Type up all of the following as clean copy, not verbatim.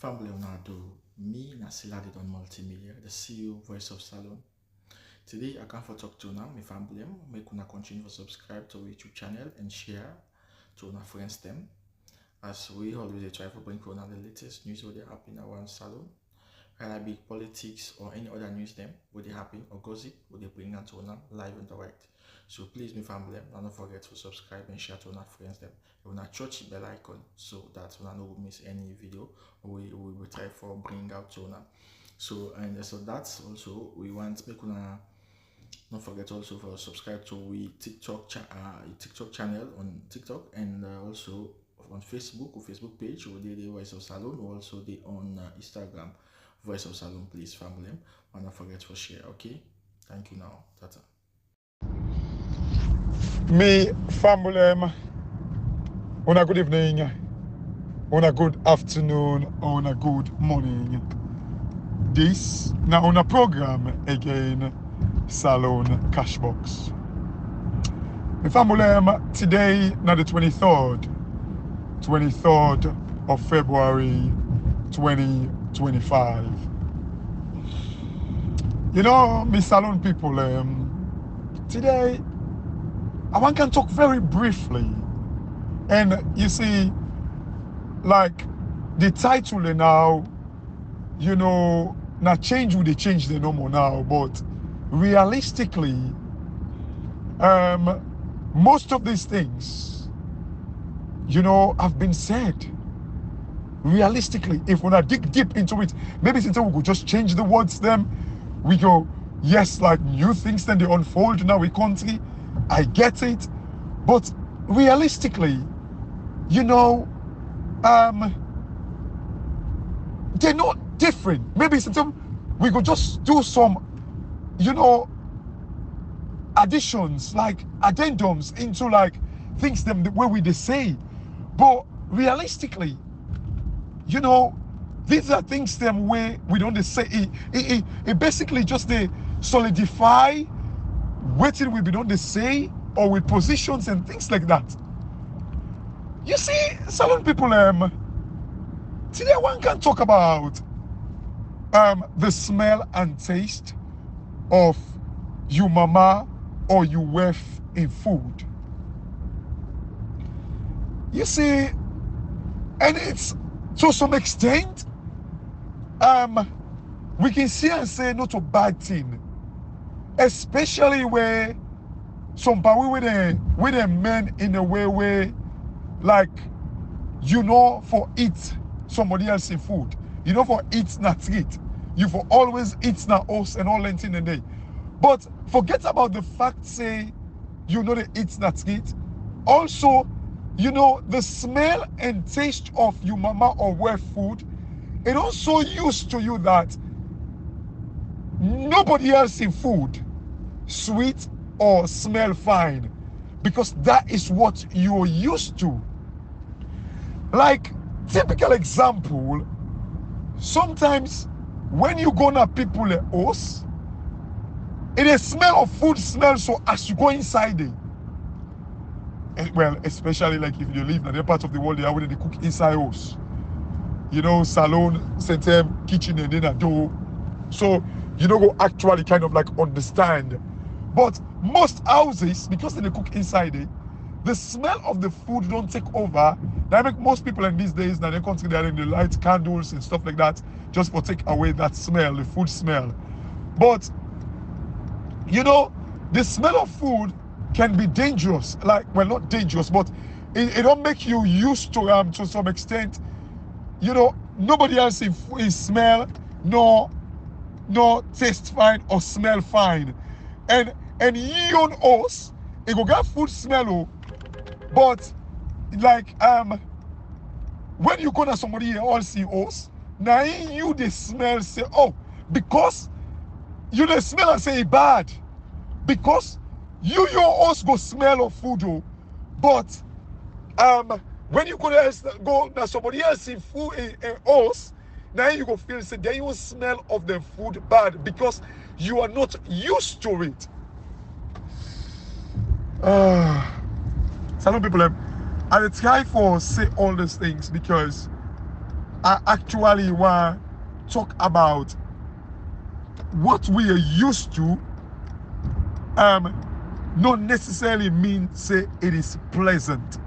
Family do me Nasila did on multimedia, the CEO voice of Salon. Today I come for talk to now my family. Make una continue to subscribe to our YouTube channel and share to our friends them. As we always try to bring on the latest news what they happen around Salon. Whether it be politics or any other news them what they happen or gossip what they bring out to live and direct. So please my family, don't forget to subscribe and share to our friends them. You wanna touch the bell icon so that you don't miss any video we will try for bring out to now. So that's also we want make una don't forget also for subscribe to we TikTok channel on TikTok and also on Facebook or Facebook page or the Voice of Salon or also the on Instagram Voice of Salon, please family. And don't forget to share. Okay, thank you now. Tata. Me family, on a good evening, on a good afternoon, on a good morning. This now on a program again, Salone CashBox. Me family, today now the 23rd of February 2025. You know, me Salone people, today I want to talk very briefly. And you see, like the title now, you know, not change would they change the normal now, but realistically, most of these things, you know, have been said. Realistically, if we not dig deep into it, maybe since we could just change the words them, we go, yes, like new things then they unfold now in country. I get it. But realistically, you know, they're not different. Maybe since we could just do some, you know, additions, like addendums into like things them the way we they say. But realistically, you know, these are things them where we don't say it basically just they solidify waiting we don't they say or with positions and things like that. You see, Salon people today one can talk about the smell and taste of your mama or your wife in food. You see, and it's to some extent we can see and say not a bad thing, especially where some power with a men in a way where like you know for eat somebody else's food, you know for eat not treat, you for always eat not us and all that in the day. But forget about the fact say you know the eat not treat. Also, you know the smell and taste of your mama or wife food, it also used to you that nobody else in food sweet or smell fine because that is what you're used to. Like typical example, sometimes when you go to people like us, it is smell of food smell so as you go inside it. Well, especially like if you live in the part of the world they are where they cook inside us. You know, salon, center, kitchen, and then a door. So you don't go actually kind of like understand. But most houses, because they cook inside it, the smell of the food don't take over. That make most people in these days now they consider they light candles and stuff like that just for take away that smell, the food smell. But you know, the smell of food can be dangerous. Like, well, not dangerous, but it don't make you used to some extent. You know, nobody else in smell no taste fine or smell fine. And you on us, it go get food smell, but like when you go to somebody all see us, now you the smell say, oh, because you the smell and say it bad. Because your us go smell of food, but when you go to somebody else in food in us, now you go feel say then you smell of the food bad because you are not used to it. Some people I try for say all these things because I actually want to talk about what we are used to not necessarily mean say it is pleasant.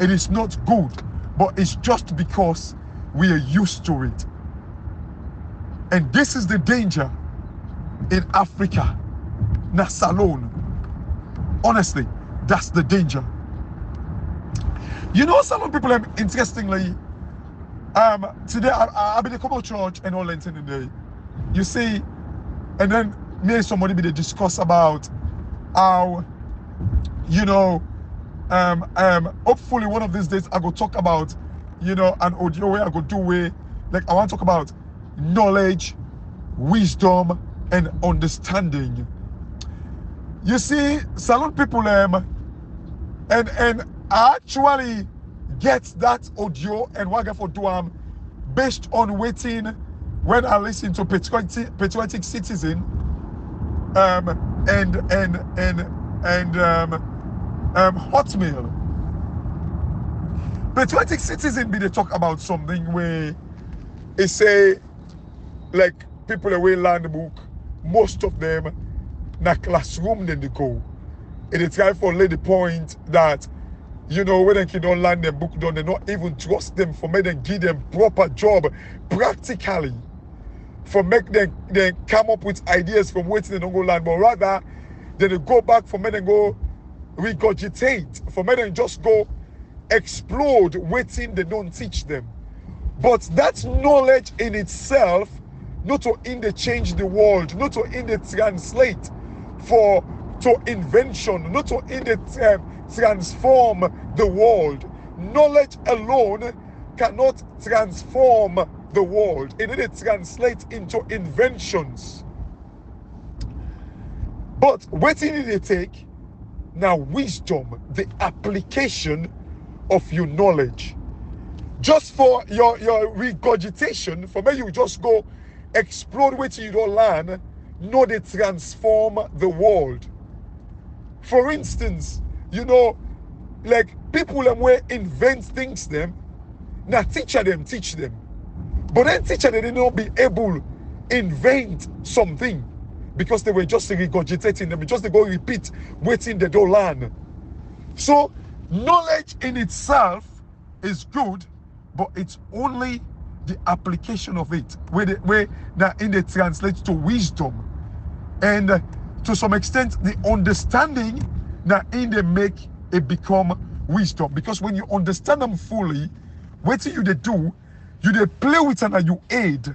It is not good, but it's just because we are used to it. And this is the danger in Africa. Na salone. Honestly, that's the danger. You know, salone people, interestingly, today I've been to come to church and all that in the day. You see, and then me and somebody be discuss about how, you know, hopefully one of these days I go talk about, you know, an audio where I go do way, like I want to talk about knowledge, wisdom, and understanding. You see, salon people and I actually get that audio and what I for do based on waiting when I listen to Patriotic Citizen and Hotmail. Patriotic Citizen be they talk about something where they say like people away learn the book, most of them na classroom then they go. And they try for lay the point that, you know, when they can don't learn them book done, they not even trust them for make them give them proper job practically. For make them come up with ideas from waiting they don't go learn, but rather they go back for make them go regurgitate, for make them just go explode waiting they don't teach them. But that knowledge in itself, not to in the change the world, not to in the translate to invention, not to in the transform the world. Knowledge alone cannot transform the world. It need to translate into inventions. But what did it take? Now wisdom, the application of your knowledge. Just for your regurgitation, for me you just go explode what you don't learn, no they transform the world. For instance, you know, like people them where invent things them, now teacher them teach them. But then teacher they not be able invent something because they were just regurgitating them, just they go repeat waiting they don't learn. So knowledge in itself is good, but it's only the application of it where that in the translate to wisdom, and to some extent the understanding that in they make it become wisdom. Because when you understand them fully, what you they do, you they play with and you aid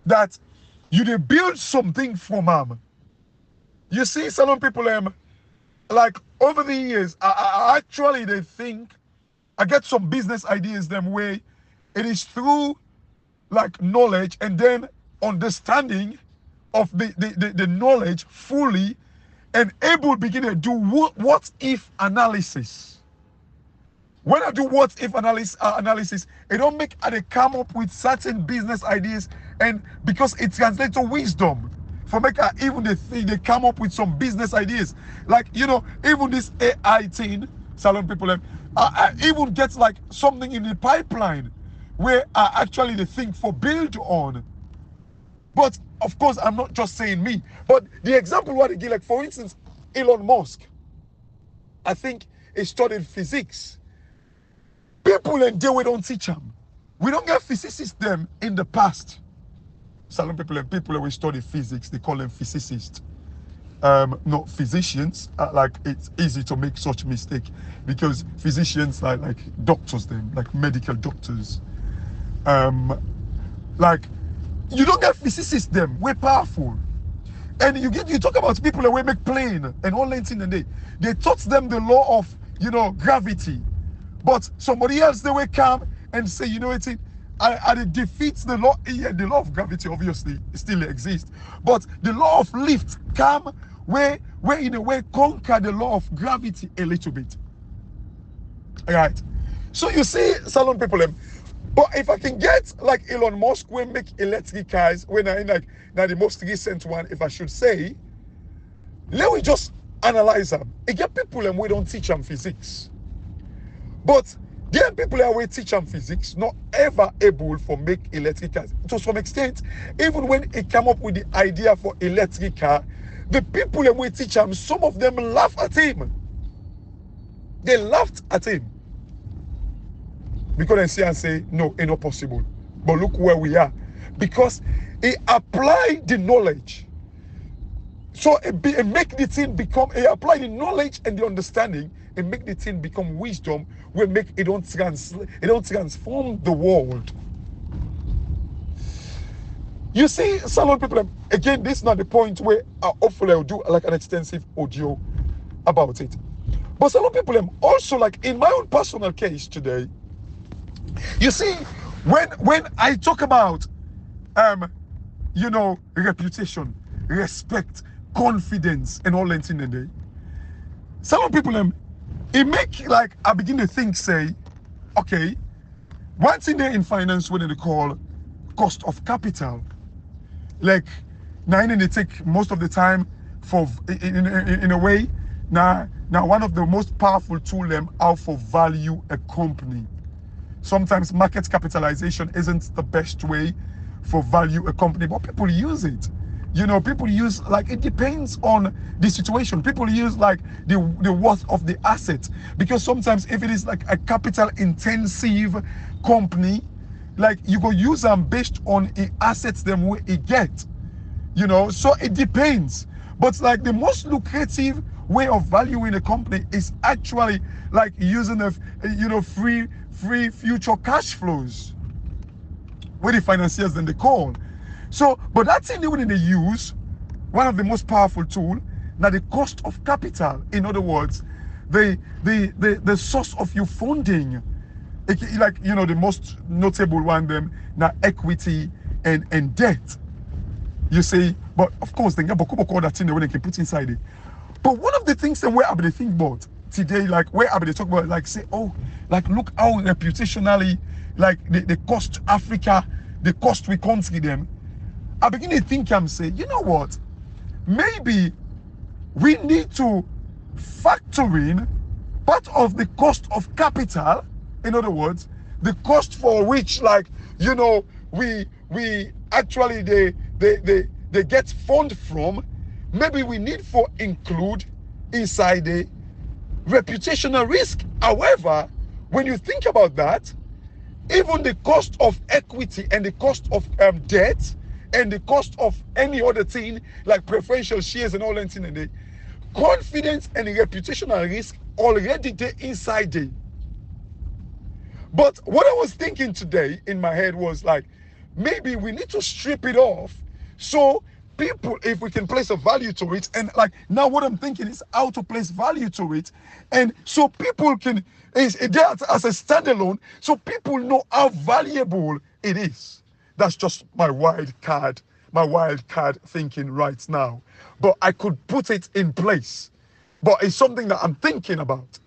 that you they build something from them. You see, some people like over the years, I actually they think I get some business ideas them way it is through like knowledge and then understanding of the knowledge fully and able to begin to do what if analysis. When I do what if analysis, it don't make they come up with certain business ideas, and because it translates to wisdom. For make even they come up with some business ideas. Like, you know, even this AI thing, salon people, I even get like something in the pipeline where I actually the thing for build on. But of course, I'm not just saying me. But the example what I give, like for instance, Elon Musk, I think he studied physics. People and they we don't teach them. We don't get physicists them in the past. Salon people and people we study physics, they call them physicists. Not physicians. Like it's easy to make such mistake because physicians like doctors them, like medical doctors. Like you don't get physicists them, we're powerful. And you talk about people that we make plane and all that thing, and they taught them the law of, you know, gravity. But somebody else they will come and say, you know what, it defeats the law. Yeah, the law of gravity obviously still exists, but the law of lift come where in a way conquer the law of gravity a little bit. Right. So you see, salon people, but if I can get like Elon Musk, we make electric cars, when I like now the most recent one, if I should say, let me just analyze them. It get people and we don't teach them physics. But There are people that will teach them physics, not ever able for make electric cars. To some extent, even when he come up with the idea for electric car, the people that will teach him, some of them laugh at him. They laughed at him. Because they see and say, no, it's not possible. But look where we are. Because he applied the knowledge. So it make the thing become, he apply the knowledge and the understanding and make the thing become wisdom, will make it don't transform the world. You see, salon people, again, this is not the point where hopefully I'll do like an extensive audio about it. But salon people, also like in my own personal case today, you see, when I talk about you know, reputation, respect, confidence, and all that thing in there, some people it make like I begin to think, say, okay, what's in there in finance what they call cost of capital? Like now they take most of the time for in a way now one of the most powerful tool them how for value a company. Sometimes market capitalization isn't the best way for value a company, but people use it. You know, people use, like, it depends on the situation. People use like the worth of the asset, because sometimes if it is like a capital intensive company, like you go use them based on the assets them where it get, you know, so it depends. But like the most lucrative way of valuing a company is actually like using a, you know, free future cash flows, where the financiers then they call. So, but that's the way they use one of the most powerful tool. Now the cost of capital, in other words, the source of your funding, like, you know, the most notable one them now equity and debt. You see, but of course they get all that thing when they can put inside it. But one of the things that where I be think about today, like where I be talk about, like say, oh, like look how reputationally, like they cost Africa, the cost we country them. I begin to think and say, you know what? Maybe we need to factor in part of the cost of capital. In other words, the cost for which, like, you know, we actually they get fund from. Maybe we need for include inside the reputational risk. However, when you think about that, even the cost of equity and the cost of debt and the cost of any other thing like preferential shares and all that thing, and the confidence and the reputational risk already there inside there. But what I was thinking today in my head was like, maybe we need to strip it off, so people, if we can place a value to it, and like now what I'm thinking is how to place value to it, and so people can, is there as a standalone, so people know how valuable it is. That's just my wild card thinking right now. But I could put it in place. But it's something that I'm thinking about.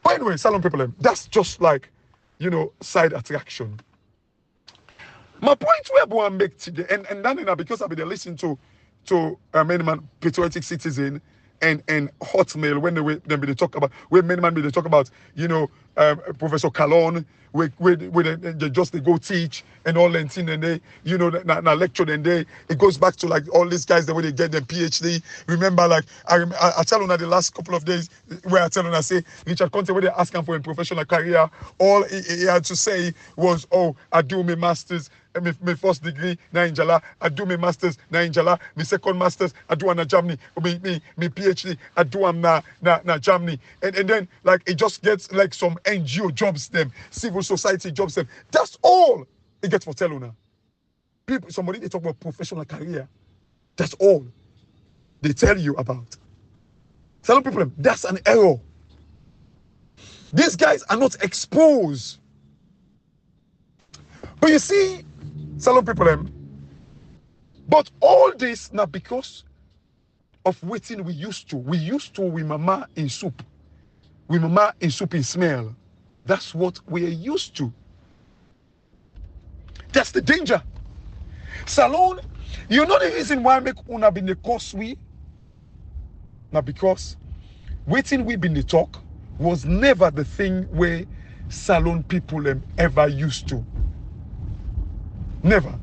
By the way, salon people, that's just like, you know, side attraction. My point where I want to make today, and then because I've been listening to many man patriotic citizen and Hotmail when they talk about, where many man they talk about, you know, Professor Calon, where they just they go teach and all that thing, and they, you know, now lecture, and they, it goes back to like all these guys, the way they get their PhD. Remember, like I tell them the last couple of days where I tell them, I say Richard Conte, where they ask him for a professional career, all he had to say was, oh, I do my masters. My first degree now in Jala, I do my masters now in Jala, my second masters I do in Germany, my PhD I do na Germany, and then like it just gets like some NGO jobs them, civil society jobs them. That's all it gets for Teluna. People, somebody they talk about professional career. That's all they tell you about. Tell people that's an error. These guys are not exposed. But you see, salon people, but all this now because of waiting we used to. We used to with mama in soup. With mama in soup in smell. That's what we are used to. That's the danger. Salon, you know the reason why I make una been the course we? Now because waiting we been the talk was never the thing where salon people ever used to. Never.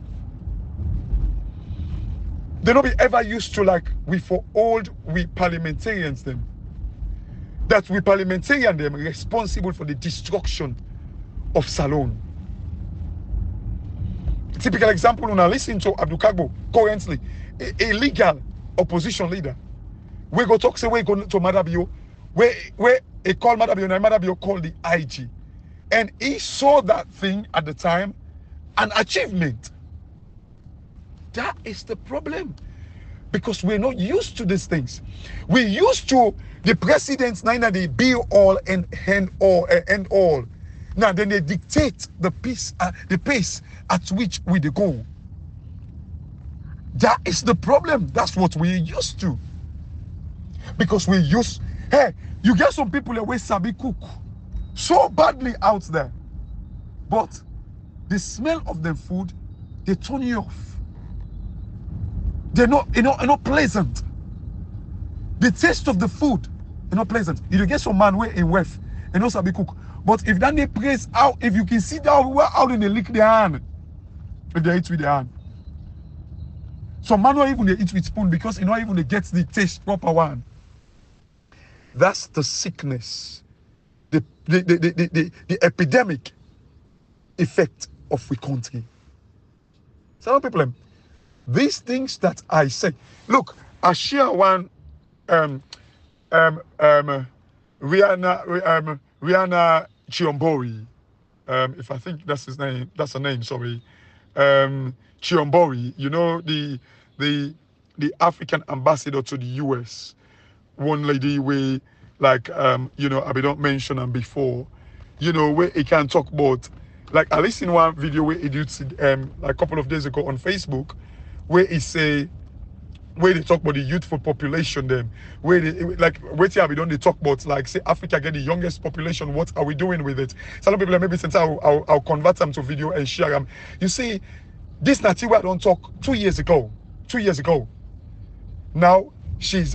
They don't be ever used to, like we for old we parliamentarians them. That we parliamentarian them responsible for the destruction of salon. Typical example, when I listen to Abdul Kagbo currently, a legal opposition leader. We go talk, say we go to Madabio, where he called Madabio, and Madabio called the IG. And he saw that thing at the time, an achievement. That is the problem. Because we're not used to these things. We're used to the presidents, neither they be all and end all. Now then they dictate the pace at which we go. That is the problem. That's what we're used to. Because we're used, hey, you get some people that way sabi cook so badly out there. But the smell of the food, they turn you off. They're not pleasant. The taste of the food is not pleasant. You get some man where in West and also be cook. But if that they place out, if you can see that we're out in the lick their hand, if they eat with their hand. Some man not even they eat with spoon because not even they get the taste proper one. That's the sickness, the epidemic effect of we country. Some people, these things that I say, look, I share one Rihanna Chiombori, if I think that's his name, that's her name, sorry. Chiombori, you know, the African ambassador to the US. One lady where, like, you know, I don't mention them before, you know, where he can talk about, like, I listened to one video where he did like a couple of days ago on Facebook, where he say, where they talk about the youthful population them, where they, like, wait here we don't they talk about, like, say Africa get the youngest population, what are we doing with it? Some people maybe since I'll convert them to video and share them. You see, this Natiwa don't talk 2 years ago. 2 years ago. Now she's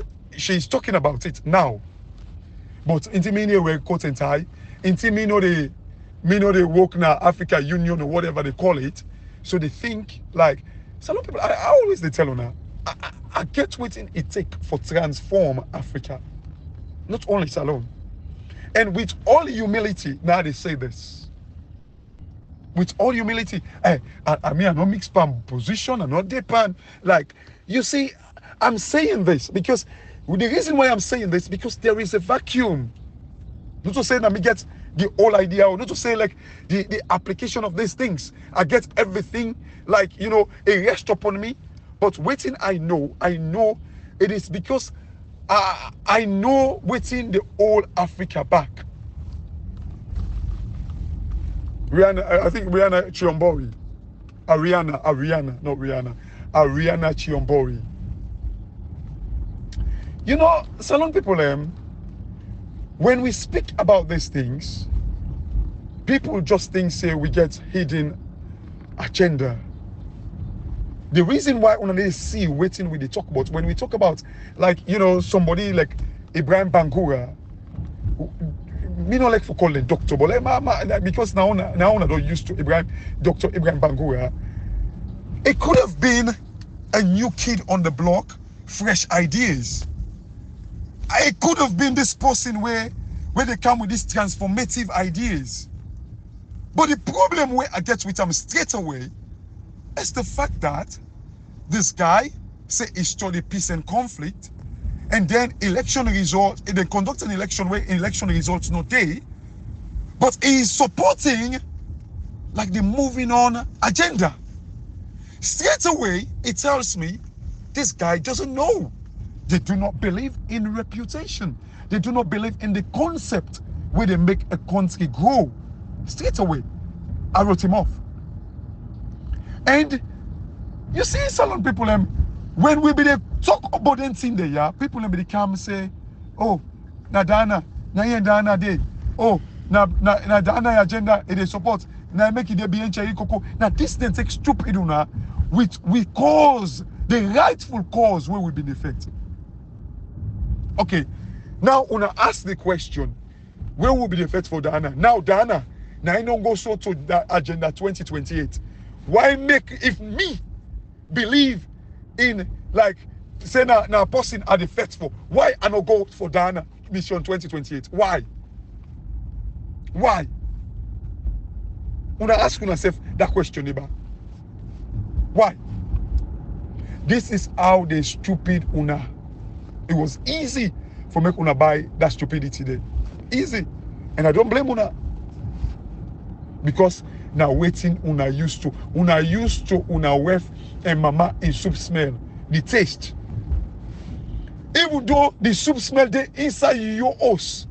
talking about it now. But into me we're coat and tie. Into me know they work now Africa Union or whatever they call it. So they think like some people I always they tell you now. I get what it take for transform Africa. Not only Salone. And with all humility, now they say this. With all humility, I mean, I'm not mixed pan position, I'm not depan. Like, you see, I'm saying this because the reason why I'm saying this because there is a vacuum. Not to say that me get the whole idea, or not to say like the application of these things. I get everything like, you know, a rest upon me. But waiting, I know it is because I know waiting the whole Africa back. Rihanna, I think Rihanna Chiombori. Ariana, not Rihanna. Ariana Chiombori. You know, Salone people, when we speak about these things, people just think, say, we get hidden agenda. The reason why when they see waiting we talk about, when we talk about, like, you know, somebody like Ibrahim Bangura, me not like for call them doctor, but like, because now I don't used to Dr. Ibrahim Bangura. It could have been a new kid on the block, fresh ideas. It could have been this person where they come with these transformative ideas. But the problem where I get with them straight away is the fact that this guy say he studied peace and conflict, and then election results, they conduct an election where election results no day, but he is supporting like the moving on agenda. Straight away, it tells me this guy doesn't know. They do not believe in reputation. They do not believe in the concept where they make a country grow. Straight away, I wrote him off. And you see, Salone people, when we be talk about anything there, yeah, people they come and say, oh, na Dana, na yen Dana day, oh, na Dana agenda it is support, na make it be koko. Now this then take stupid una, which we cause the rightful cause where we've been affected. Okay, now una ask the question, where will be the effect for Dana? Now Dana, Now I don't go so to that agenda 2028. Why make if me believe in like say now person are the faithful? Why I not go for Dana mission 2028? Why? Why? Una ask yourself that question, neighbor. Why? This is how the stupid una. It was easy for make una buy that stupidity there. Easy. And I don't blame una. Because now waiting una used to una wife and mama in soup smell. The taste. Even though the soup smell they inside your house.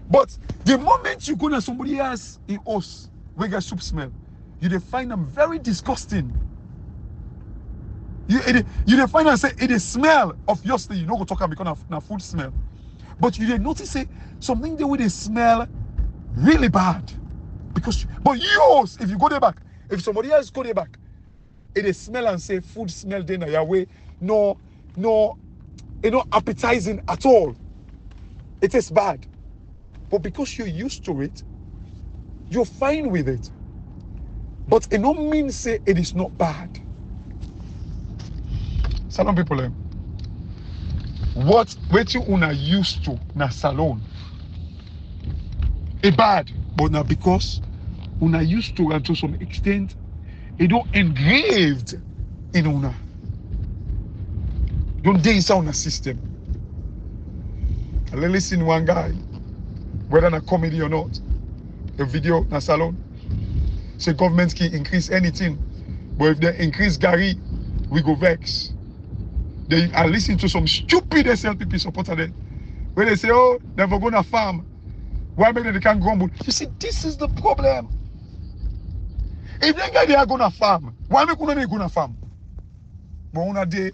But the moment you go to somebody else in house, we get soup smell, you find them very disgusting. You find them say it is smell of your stay. You know go talk about because of food smell. But you notice say something there with they smell really bad. Because but yours, if you go there back, if somebody else go there back, it is smell and say food smell there your way, no, it's not appetizing at all. It is bad. But because you're used to it, you're fine with it. But it don't mean say it is not bad. Salon people, what you una used to na salon, it bad, but now because una used to and to some extent, it don't engraved in una. Don't dey inside una system. I listen one guy, whether na comedy or not, a video na salon, say government can increase anything, but if they increase Gary, we go vex. I listen to some stupid SLPP supporter then, where they say, oh, never gonna farm. Why maybe they can't grumble? You see, this is the problem. If they are gonna farm, why make una gonna farm? But una they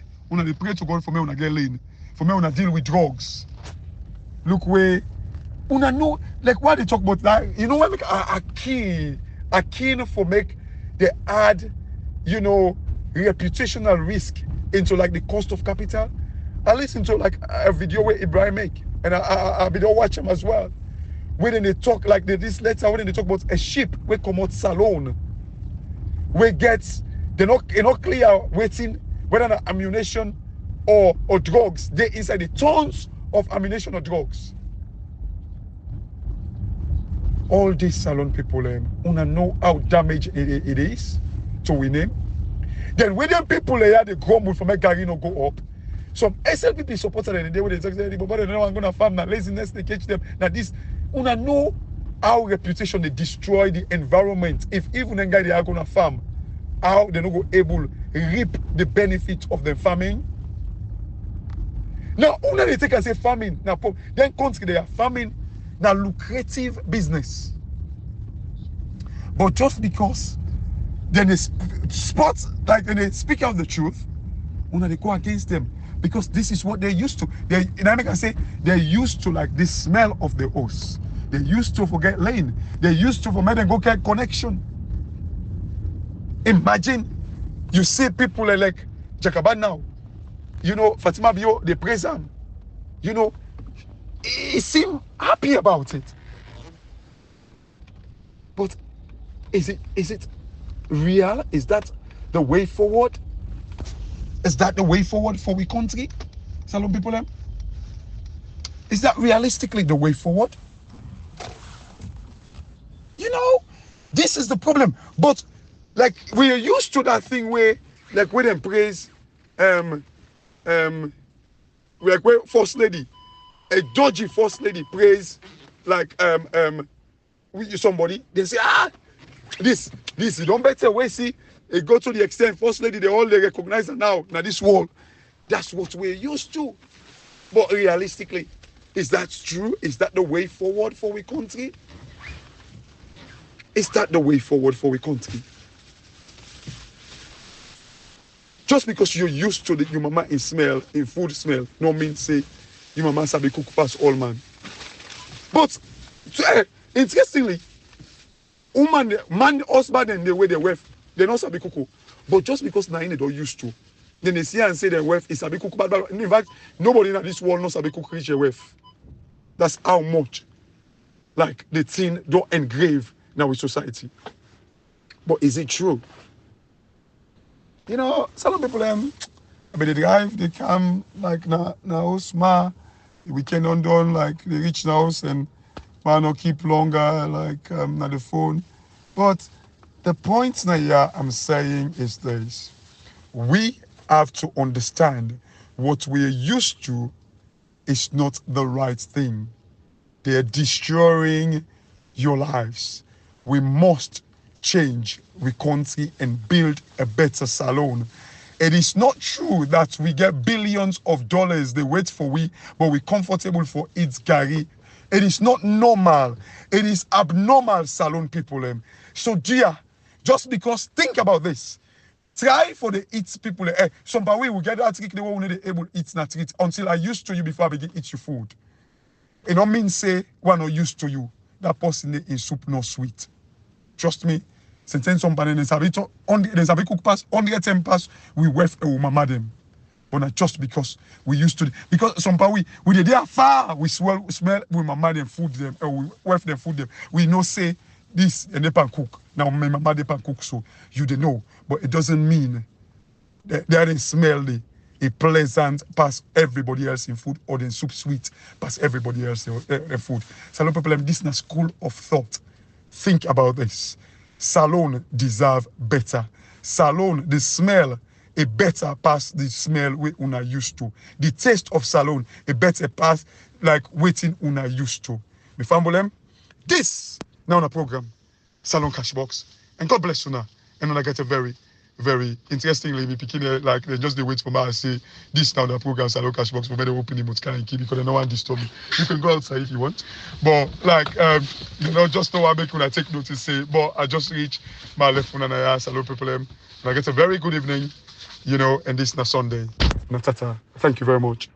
pray to God for me una get lean, for me una deal with drugs. Look where una know, like why they talk about that, you know, why make a keen for make they add, you know, reputational risk into like the cost of capital. I listen to like a video where Ibrahim make, and I be don't watch him as well. When they talk like this letter, when they talk about a ship we come out salone, where gets they're not clear waiting whether an ammunition or drugs they inside the tons of ammunition or drugs. All these salon people, wanna know how damaged it is to win them. Then when them people they grumble for make Gary no go up. Some SLPP supporters in the day when they say, but they know I'm gonna farm now, laziness they catch them. Now this, wanna know how reputation they destroy the environment. If even a guy they are gonna farm, how they not go able reap the benefit of the farming. Now, only they take and say farming. Now, then country they are farming. Now, lucrative business. But just because then they spot like when they speak out the truth, only they go against them because this is what they're used to. They're used to like the smell of the horse. They used to forget lane. They used to for me and go get connection. Imagine you see people like Jacobin now. You know, Fatima Bio, they praise him. You know, he seemed happy about it. But is it real? Is that the way forward? Is that the way forward for we country? Salon people, is that realistically the way forward? You know, this is the problem. But like we are used to that thing where, like when them praise, like where first lady, a dodgy first lady praise, like somebody, they say this you don't better way see it go to the extent first lady they all they recognize her now this world. That's what we're used to. But realistically, is that true? Is that the way forward for we country? Is that the way forward for we country? Just because you're used to your mama in smell, in food smell, no mean say your mama sabi cook past all man. But interestingly, woman, man, husband and the way they wife, they not sabi cook. But just because na they don't used to, then they see and say their wife is sabi cook. But in fact, nobody in this world knows sabi cook reach their wife. That's how much like the thing don't engrave now with society. But is it true? You know, salon people I mean, they drive, they come like now smart. The weekend undone, like they reach the house and man not keep longer like at the phone. But the point now yeah, I'm saying is this. We have to understand what we're used to is not the right thing. They're destroying your lives. We must change we country and build a better salon. It is not true that we get billions of dollars, they wait for we, but we're comfortable for it, Gary. It is not normal. It is abnormal, salon people. So, dear, just because, think about this. Try for the eat people. Some we will get that trick, they won't be able to eat that trick until I used to you before I begin eat your food. It don't mean say we're not used to you. That person in soup not sweet. Trust me. Sentence somebody there's a big cook pass, 110 pass, we weft a woman them. But not just because we used to because somebody we did there far, we smell we mama them food them, we weft them food them. We know say this and they pan cook. Now my mama they pan cook, so you don't know. But it doesn't mean that they didn't smell a pleasant past everybody else in food or the soup sweet past everybody else in food. So a lot of people this is a school of thought. Think about this. Salon deserve better. Salon, the smell, a better past the smell we una used to. The taste of salon, a better past like waiting una used to. Me fambolem, this now on a program, Salon Cashbox. And God bless you now. And when I get a very, very interestingly, me picking like they just they wait for me and say this now the program Salon Cashbox for me to open the kind of key because no one disturb me. You can go outside if you want. But like you know, just know I make when I take notice say, but I just reach my left phone and I ask hello people and I get a very good evening, you know, and this is Sunday. Natata. Thank you very much.